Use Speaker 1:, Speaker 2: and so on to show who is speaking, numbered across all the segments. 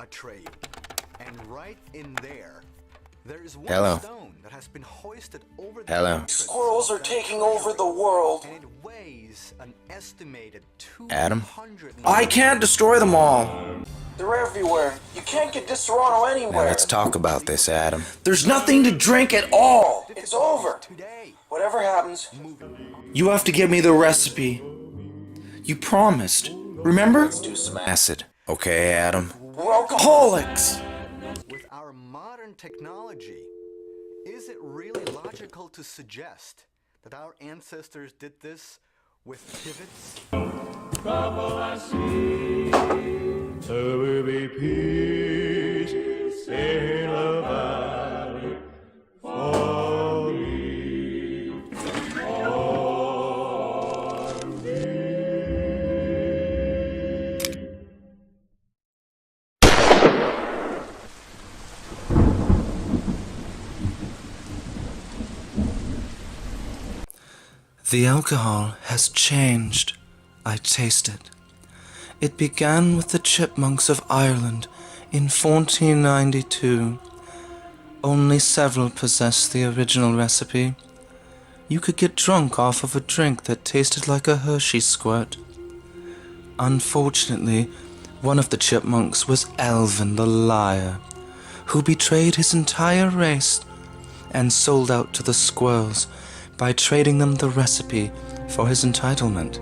Speaker 1: a tray, and right in there is one
Speaker 2: Hello.
Speaker 1: stone that has been hoisted over
Speaker 2: Hello.
Speaker 1: the entrance.
Speaker 3: Squirrels are taking over the world.
Speaker 1: And it weighs an estimated 200.
Speaker 2: Adam?
Speaker 3: I can't destroy them all. They're everywhere. You can't get Disaronno
Speaker 2: Now
Speaker 3: anywhere.
Speaker 2: let's talk about this, Adam.
Speaker 3: There's nothing to drink at all. It's over.
Speaker 1: Today.
Speaker 3: Whatever happens, you have to give me the recipe. You promised. Remember?
Speaker 2: Do some acid. Okay, Adam?
Speaker 3: We're alcoholics.
Speaker 1: With our modern technology, is it really logical to suggest that our ancestors did this with pivots?
Speaker 4: There will be peace in the valley for me, for me.
Speaker 5: The alcohol has changed. I taste it. It began with the Chipmunks of Ireland in 1492. Only several possessed the original recipe. You could get drunk off of a drink that tasted like a Hershey squirt. Unfortunately, one of the Chipmunks was Alvin the Liar, who betrayed his entire race and sold out to the Squirrels by trading them the recipe for his entitlement.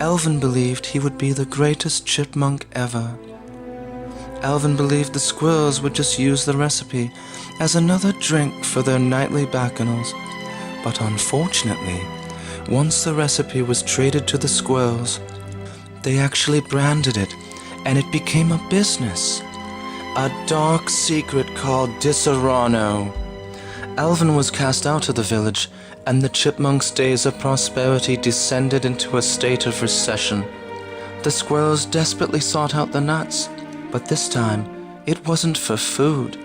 Speaker 5: Alvin believed he would be the greatest chipmunk ever. Alvin believed the Squirrels would just use the recipe as another drink for their nightly bacchanals. But unfortunately, once the recipe was traded to the Squirrels, they actually branded it, and it became a business. A dark secret called Disaronno. Alvin was cast out of the village, and the Chipmunks' days of prosperity descended into a state of recession. The Squirrels desperately sought out the nuts, but this time it wasn't for food.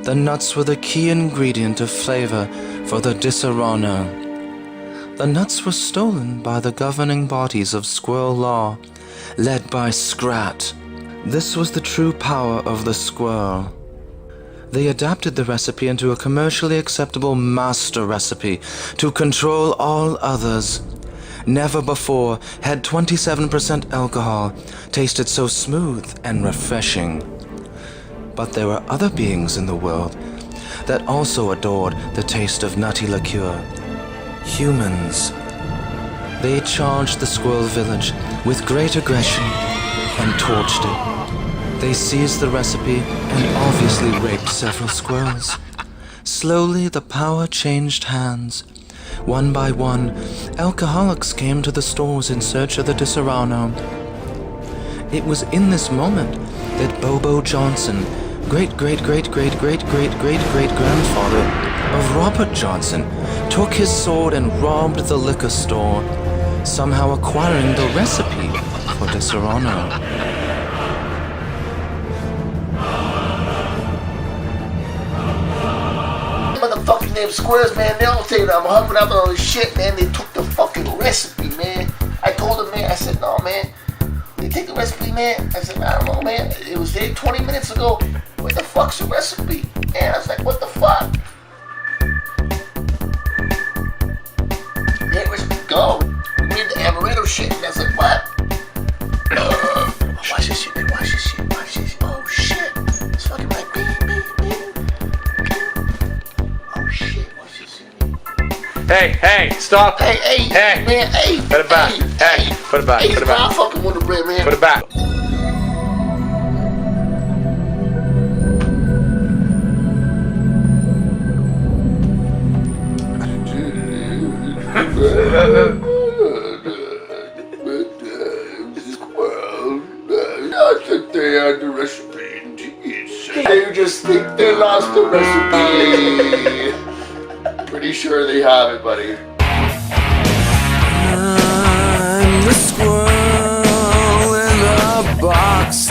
Speaker 5: The nuts were the key ingredient of flavor for the Disaronno. The nuts were stolen by the governing bodies of squirrel law, led by Scrat. This was the true power of the squirrel. They adapted the recipe into a commercially acceptable master recipe to control all others. Never before had 27% alcohol tasted so smooth and refreshing. But there were other beings in the world that also adored the taste of nutty liqueur. Humans. They charged the squirrel village with great aggression and torched it. They seized the recipe and obviously raped several squirrels. Slowly, the power changed hands. One by one, alcoholics came to the stores in search of the Disaronno. It was in this moment that Bobo Johnson, great-great-great-great-great-great-great-grandfather of Robert Johnson, took his sword and robbed the liquor store, somehow acquiring the recipe for Disaronno.
Speaker 6: Motherfucking damn squares, man, they all say that I'm helping out all this shit, man. They took the fucking recipe, man. I told them, man, I said, no, man. They take the recipe, man. I said, I don't know, man. It was there 20 minutes ago. Where the fuck's the recipe? Man, I was like, what the fuck? There was go. We made the amaretto shit, and I was like, what? Watch this shit, man. Watch this shit. Watch this. Oh, shit. It's fucking like,
Speaker 4: Hey, stop.
Speaker 6: Hey, man, hey.
Speaker 4: Put it back. Hey, put it back.
Speaker 6: Hey,
Speaker 4: Put it back.
Speaker 6: I'm fucking with the bread, man.
Speaker 4: Put it back.
Speaker 6: I think they had the recipe indeed. They just think they lost the recipe. Pretty sure they have it, buddy.
Speaker 5: I'm the squirrel in the box.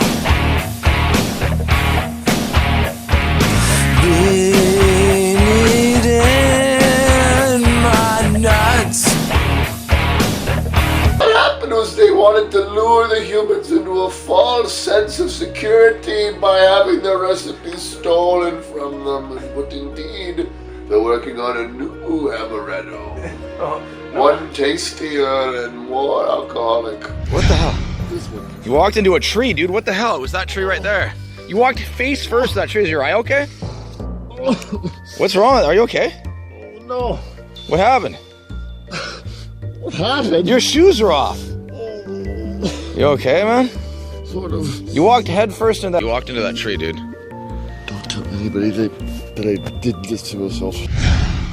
Speaker 5: Being eaten my nuts.
Speaker 6: What happened was they wanted to lure the humans in into a false sense of security by having their recipe stolen from them. But indeed, they're working on a new amaretto. One tastier and more alcoholic.
Speaker 4: What the hell? You walked into a tree, dude. What the hell? It was that tree right there. You walked face first to that tree. Is your eye okay? What's wrong? Are you okay?
Speaker 6: Oh, no.
Speaker 4: What happened?
Speaker 6: What happened?
Speaker 4: Your shoes are off. You okay, man?
Speaker 6: Sort of.
Speaker 4: You walked head first into that. You walked into that tree, dude.
Speaker 6: Don't tell anybody that I did this to myself.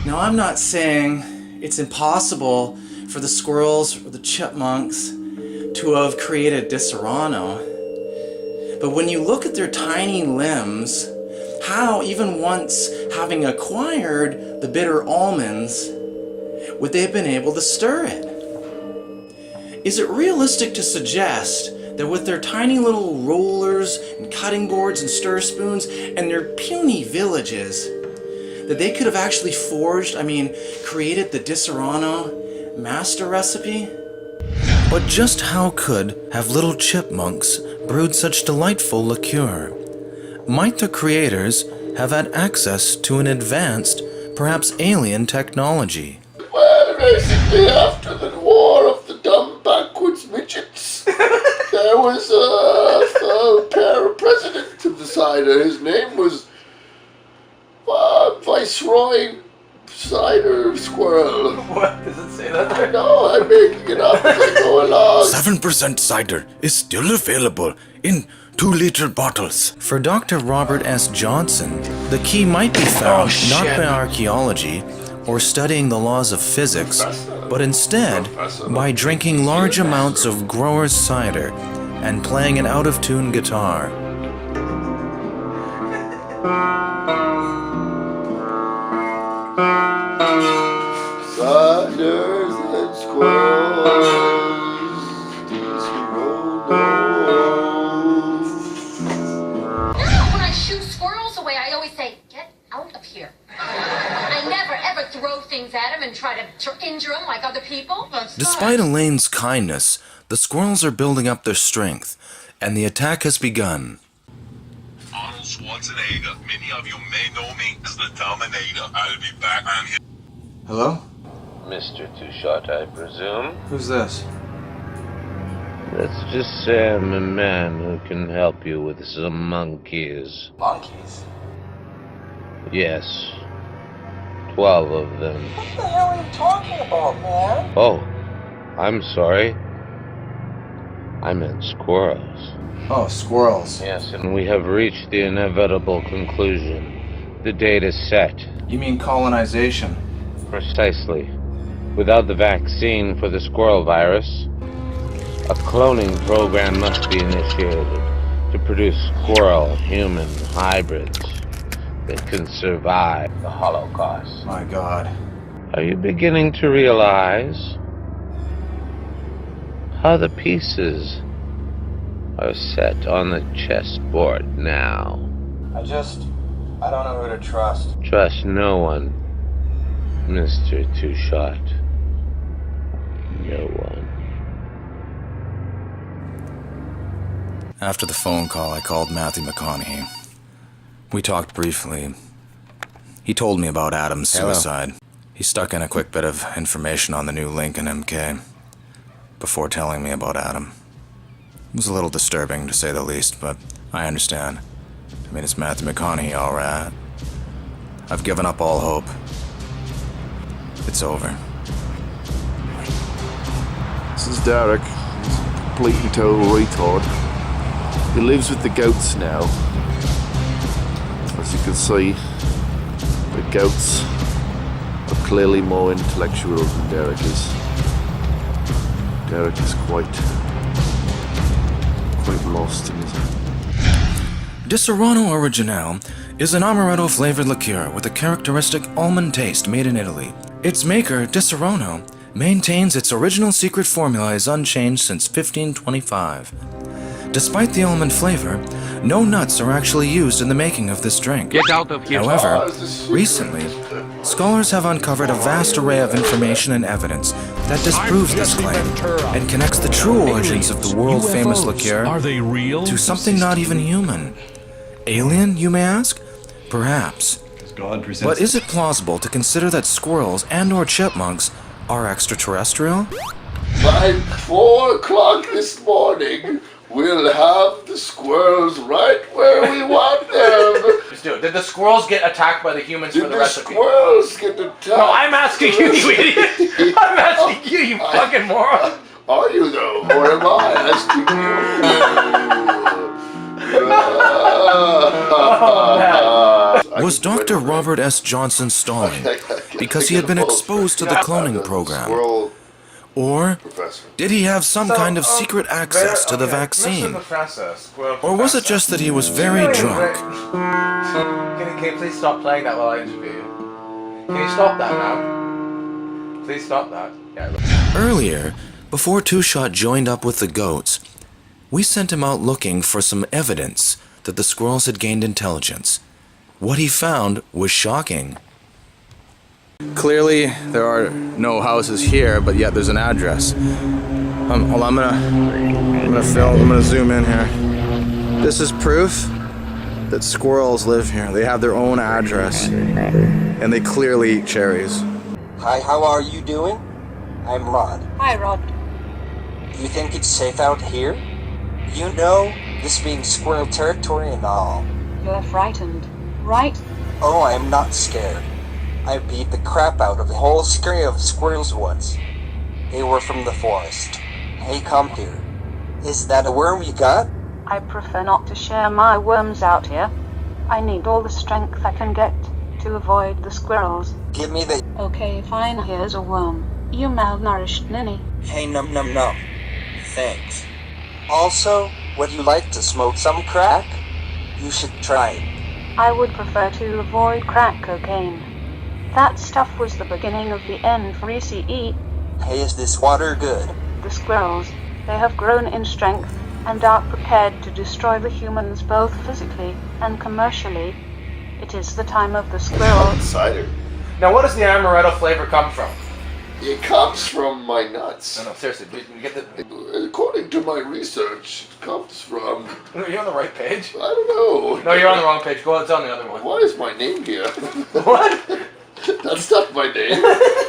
Speaker 3: Now, I'm not saying it's impossible for the squirrels or the chipmunks to have created Disaronno. But when you look at their tiny limbs, how, even once having acquired the bitter almonds, would they have been able to stir it? Is it realistic to suggest that with their tiny little rollers and cutting boards and stir spoons and their puny villages, that they could have actually created the Disaronno master recipe?
Speaker 5: But just how could have little chipmunks brewed such delightful liqueur? Might the creators have had access to an advanced, perhaps alien technology?
Speaker 6: Well, basically, after the war of the dumb backwards midgets, there was a president of the cider. His name was Viceroy Cider Squirrel.
Speaker 3: What? Does it say that there?
Speaker 6: No, I'm making it up as I go along.
Speaker 2: 7% cider is still available in 2-liter bottles.
Speaker 5: For Dr. Robert S. Johnson, the key might be found not by archaeology or studying the laws of physics, but instead by drinking large amounts of grower's cider and playing an out-of-tune guitar.
Speaker 6: Ciders and squirrels, Disaronno.
Speaker 7: When I shoo squirrels away, I always say, "Get out of here." I never ever throw things at them and try to injure them like other people.
Speaker 5: Despite Elaine's kindness, the squirrels are building up their strength, and the attack has begun.
Speaker 8: Arnold Schwarzenegger. Many of you may know me as the Terminator. I'll be back on here.
Speaker 3: Hello?
Speaker 9: Mr. Too Short, I presume.
Speaker 3: Who's this?
Speaker 9: Let's just say I'm a man who can help you with some monkeys.
Speaker 3: Monkeys?
Speaker 9: Yes. 12 of them.
Speaker 3: What the hell are you talking about, man?
Speaker 9: Oh, I'm sorry. I meant squirrels.
Speaker 3: Oh, squirrels.
Speaker 9: Yes, and we have reached the inevitable conclusion. The date is set.
Speaker 3: You mean colonization?
Speaker 9: Precisely. Without the vaccine for the squirrel virus, a cloning program must be initiated to produce squirrel-human hybrids that can survive the Holocaust.
Speaker 3: My God.
Speaker 9: Are you beginning to realize how the pieces are set on the chessboard now?
Speaker 3: I don't know who to trust.
Speaker 9: Trust no one, Mr. Too Short. No one.
Speaker 5: After the phone call, I called Matthew McConaughey. We talked briefly. He told me about Adam's suicide. He stuck in a quick bit of information on the new Lincoln MK before telling me about Adam. It was a little disturbing, to say the least, but I understand. I mean, it's Matthew McConaughey, all right. I've given up all hope. It's over.
Speaker 6: This is Derek. He's a completely total retard. He lives with the goats now. As you can see, the goats are clearly more intellectual than Derek is. Derek is quite lost in his...
Speaker 5: Disaronno Originale is an amaretto-flavored liqueur with a characteristic almond taste made in Italy. Its maker, Disaronno, maintains its original secret formula is unchanged since 1525. Despite the almond flavor, no nuts are actually used in the making of this drink.
Speaker 9: Get out of here.
Speaker 5: However, recently, scholars have uncovered a vast array of information and evidence that disproves this claim and connects the true origins of the world-famous liqueur to something not even human. Alien, you may ask? Perhaps. But is it plausible to consider that squirrels and/or chipmunks are extraterrestrial?
Speaker 6: By 4 o'clock this morning, we'll have the squirrels right where we want them.
Speaker 3: Let's do it. Did the squirrels get attacked by the humans for the recipe?
Speaker 6: Squirrels get attacked?
Speaker 3: No, I'm asking you, you idiot! I'm asking you, you fucking moron!
Speaker 6: Are you though? Or am I asking you?
Speaker 5: Was Dr. Robert S. Johnson stalling because he had been exposed to the cloning program? Or did he have some kind of secret access to the vaccine? Or was it just that he was very drunk?
Speaker 3: Can you please stop playing that while I interview you? Can you stop that now? Please stop that. Yeah.
Speaker 5: Earlier, before Two Shot joined up with the goats, we sent him out looking for some evidence that the squirrels had gained intelligence. What he found was shocking.
Speaker 4: Clearly, there are no houses here, but yet there's an address. Hold on, I'm gonna zoom in here. This is proof that squirrels live here. They have their own address, and they clearly eat cherries.
Speaker 10: Hi, how are you doing? I'm Rod.
Speaker 11: Hi, Rod.
Speaker 10: You think it's safe out here? You know, this being squirrel territory and all.
Speaker 11: You're frightened, right?
Speaker 10: Oh, I'm not scared. I beat the crap out of a whole scurry of squirrels once. They were from the forest. Hey, come here. Is that a worm you got?
Speaker 11: I prefer not to share my worms out here. I need all the strength I can get to avoid the squirrels.
Speaker 10: Give me the...
Speaker 11: Okay, fine, here's a worm. You malnourished ninny.
Speaker 10: Hey, num num num. Thanks. Also, would you like to smoke some crack? You should try it.
Speaker 11: I would prefer to avoid crack cocaine. That stuff was the beginning of the end for ECE.
Speaker 10: Hey, is this water good?
Speaker 11: The squirrels, they have grown in strength and are prepared to destroy the humans both physically and commercially. It is the time of the squirrel.
Speaker 6: Cider.
Speaker 3: Now, what does the amaretto flavor come from?
Speaker 6: It comes from my nuts.
Speaker 3: No, seriously, you get the...
Speaker 6: According to my research, it comes from...
Speaker 3: Are you on the right page?
Speaker 6: I don't know.
Speaker 3: No, you're on the wrong page. Go, it's on the other one.
Speaker 6: Why is my name here?
Speaker 3: What?
Speaker 6: That's not my name.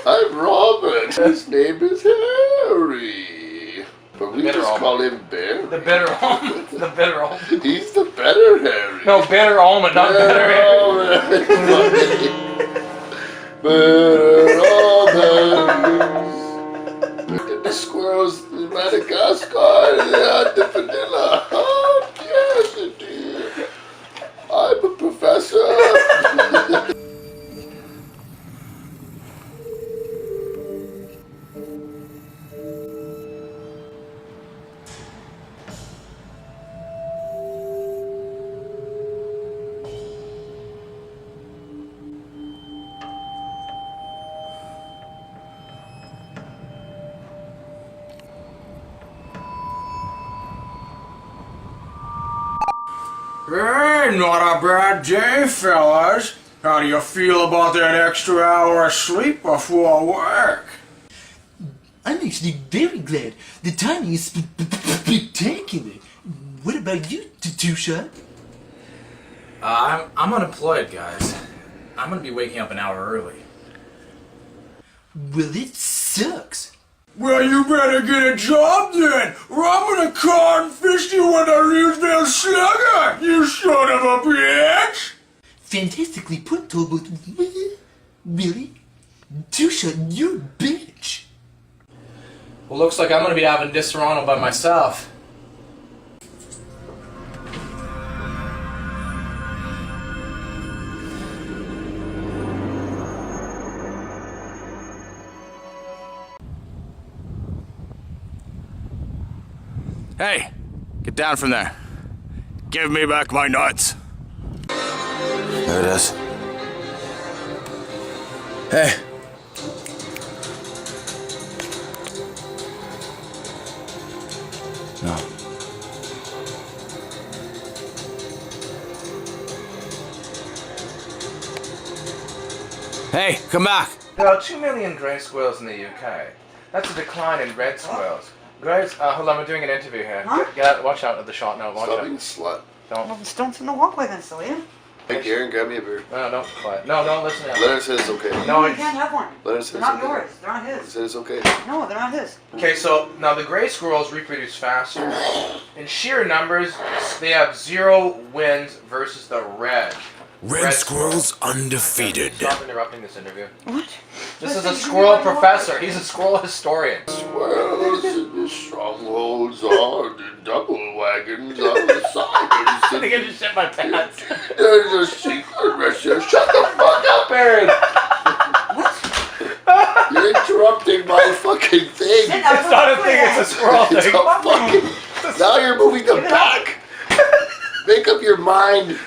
Speaker 6: I'm Robert. His name is Harry. But we just call him Bear.
Speaker 3: The bitter almond. The bitter almond.
Speaker 6: He's the better Harry.
Speaker 3: No, bitter almond, not better Harry.
Speaker 6: Better almonds. The squirrels in Madagascar, they had the vanilla. Oh, yes, indeed. I'm a professor.
Speaker 2: Hey, not a bad day, fellas. How do you feel about that extra hour of sleep before work?
Speaker 12: I'm actually very glad. The timing is spectacular. What about you, Two Shot?
Speaker 3: I'm unemployed, guys. I'm gonna be waking up an hour early.
Speaker 12: Well, it sucks.
Speaker 2: Well, you better get a job then, or I'm gonna codfish you with a Louisville slugger, you son of a bitch!
Speaker 12: Fantastically put, Tolbert. Really? Two Shot, you bitch.
Speaker 3: Well, looks like I'm gonna be having Disaronno by myself.
Speaker 4: Hey, get down from there. Give me back my nuts.
Speaker 5: There it is.
Speaker 4: Hey.
Speaker 5: No.
Speaker 4: Hey, come back!
Speaker 3: There are 2 million grey squirrels in the UK. That's a decline in red squirrels. Greys, hold on, we're doing an interview here.
Speaker 6: Huh?
Speaker 3: Get out, watch out at the shot now, watch
Speaker 6: Stop
Speaker 3: out.
Speaker 6: being a slut.
Speaker 3: Don't.
Speaker 13: Don't walk like that, silly.
Speaker 6: Hey, Karen, grab me a beer.
Speaker 3: No, don't quiet. No, listen to
Speaker 6: Leonard said it's okay.
Speaker 3: No,
Speaker 13: You can't have one.
Speaker 6: Leonard said
Speaker 13: They're
Speaker 6: it's
Speaker 13: not
Speaker 6: okay.
Speaker 13: yours. They're not
Speaker 6: He
Speaker 13: his.
Speaker 6: said it's okay.
Speaker 13: No, they're not his.
Speaker 3: Okay, so now the grey squirrels reproduce faster. In sheer numbers, they have 0 wins versus the red.
Speaker 2: Red squirrels undefeated.
Speaker 3: Stop interrupting this interview.
Speaker 13: What?
Speaker 3: This is a squirrel professor. He's a squirrel historian.
Speaker 6: Squirrels in the strongholds are the double wagons on the side.
Speaker 3: I think I just shit my pants.
Speaker 6: There's a secret recipe. Shut the fuck up, Aaron! You're interrupting my fucking thing.
Speaker 3: It's not a thing, it's a squirrel
Speaker 6: It's
Speaker 3: thing.
Speaker 6: a fucking... Now you're moving the back. Make up your mind.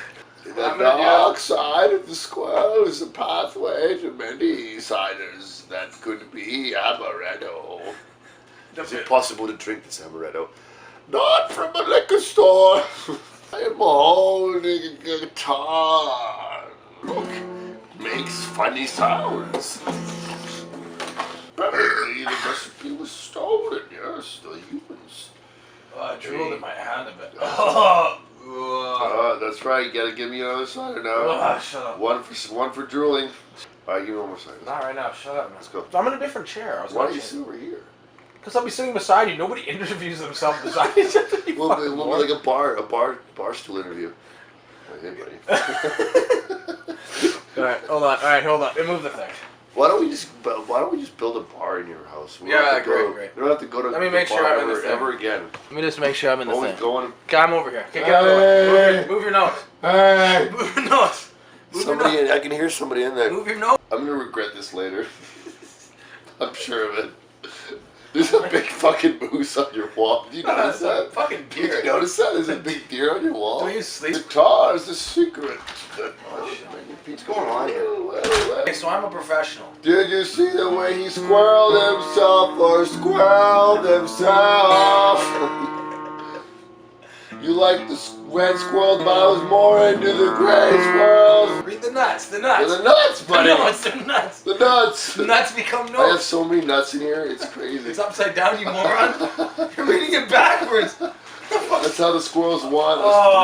Speaker 6: The dark side of the squirrel is a pathway to many siders that could be amaretto. Is it possible to drink this amaretto? Not from a liquor store. I am holding a guitar. Look, makes funny sounds. Apparently the recipe was stolen. Yes, the humans.
Speaker 3: I drooled in my hand a bit.
Speaker 6: That's right. You gotta give me another cider now.
Speaker 3: Shut up.
Speaker 6: One for drooling. All right, give me one more cider.
Speaker 3: Not right now, shut up.
Speaker 6: Let's go.
Speaker 3: I'm in a different chair.
Speaker 6: Why don't you sit over here?
Speaker 3: Because I'll be sitting beside you. Nobody interviews themselves beside each other.
Speaker 6: We'll be like a bar stool interview. Hey, buddy.
Speaker 3: Alright, hold on. Move the thing.
Speaker 6: Why don't we just build a bar in your house? We
Speaker 3: Yeah,
Speaker 6: don't have to
Speaker 3: great.
Speaker 6: We don't have to go to
Speaker 3: Let me
Speaker 6: the
Speaker 3: make sure
Speaker 6: bar
Speaker 3: I'm in the thing.
Speaker 6: ever again.
Speaker 3: Let me just make sure I'm in the
Speaker 6: Always
Speaker 3: thing.
Speaker 6: going.
Speaker 3: Okay, I'm over here. Okay, get out of the way. Move your nose.
Speaker 6: Hey.
Speaker 3: Move your nose.
Speaker 6: Somebody, I can hear somebody in there.
Speaker 3: Move your nose.
Speaker 6: I'm gonna regret this later. I'm sure of it. There's a big fucking moose on your wall. Did you notice that?
Speaker 3: Fucking deer.
Speaker 6: Did you notice that? There's a big deer on your wall.
Speaker 3: Don't you sleep?
Speaker 6: The guitar is the secret.
Speaker 1: What's going on here?
Speaker 3: Okay, so I'm a professional.
Speaker 6: Did you see the way he squirreled himself or squirreled himself? You like the red squirrels, but I was more into the gray squirrels.
Speaker 3: Read the nuts. The
Speaker 6: They're the nuts, buddy.
Speaker 3: No, it's the nuts.
Speaker 6: The nuts.
Speaker 3: The nuts become
Speaker 6: I
Speaker 3: notes.
Speaker 6: have so many nuts in here, it's crazy.
Speaker 3: It's upside down, you moron. You're reading it backwards.
Speaker 6: That's how the squirrels want us.
Speaker 3: Oh.